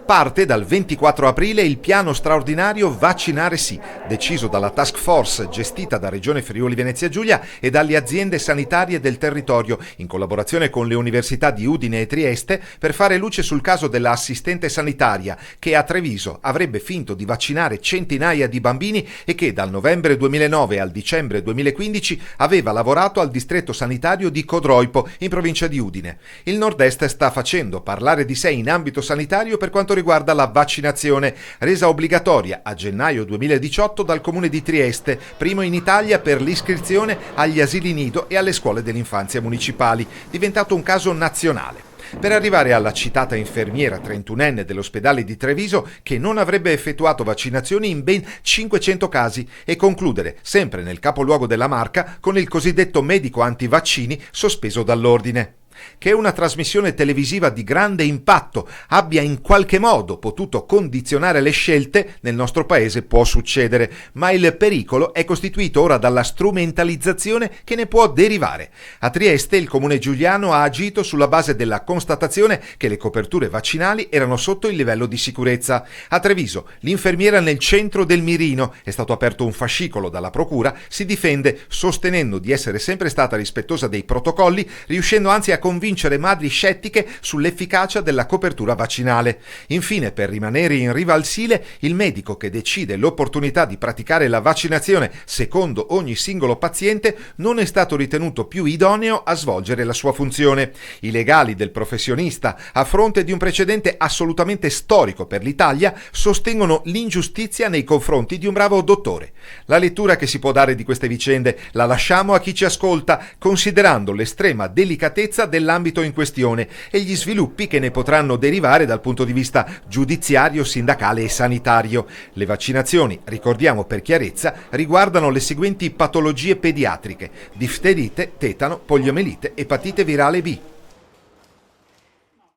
Parte dal 24 aprile il piano straordinario Vaccinare Sì, deciso dalla task force gestita da Regione Friuli Venezia Giulia e dalle aziende sanitarie del territorio, in collaborazione con le università di Udine e Trieste, per fare luce sul caso dell'assistente sanitaria che a Treviso avrebbe finto di vaccinare centinaia di bambini e che dal novembre 2009 al dicembre 2015 aveva lavorato al distretto sanitario di Codroipo, in provincia di Udine. Il Nord-Est sta facendo parlare di sé in ambito sanitario per quanto riguarda la vaccinazione, resa obbligatoria a gennaio 2018 dal Comune di Trieste, primo in Italia per l'iscrizione agli asili nido e alle scuole dell'infanzia municipali, diventato un caso nazionale. Per arrivare alla citata infermiera 31enne dell'ospedale di Treviso che non avrebbe effettuato vaccinazioni in ben 500 casi e concludere, sempre nel capoluogo della Marca, con il cosiddetto medico antivaccini sospeso dall'ordine. Che una trasmissione televisiva di grande impatto abbia in qualche modo potuto condizionare le scelte nel nostro paese può succedere, ma il pericolo è costituito ora dalla strumentalizzazione che ne può derivare. A Trieste il comune giuliano ha agito sulla base della constatazione che le coperture vaccinali erano sotto il livello di sicurezza. A Treviso l'infermiera nel centro del mirino, è stato aperto un fascicolo dalla procura, si difende sostenendo di essere sempre stata rispettosa dei protocolli, riuscendo anzi a convincere madri scettiche sull'efficacia della copertura vaccinale. Infine, per rimanere in riva al Sile, il medico che decide l'opportunità di praticare la vaccinazione secondo ogni singolo paziente non è stato ritenuto più idoneo a svolgere la sua funzione. I legali del professionista, a fronte di un precedente assolutamente storico per l'Italia, sostengono l'ingiustizia nei confronti di un bravo dottore. La lettura che si può dare di queste vicende la lasciamo a chi ci ascolta, considerando l'estrema delicatezza dell'ambito in questione e gli sviluppi che ne potranno derivare dal punto di vista giudiziario, sindacale e sanitario. Le vaccinazioni, ricordiamo per chiarezza, riguardano le seguenti patologie pediatriche: difterite, tetano, poliomelite, epatite virale B.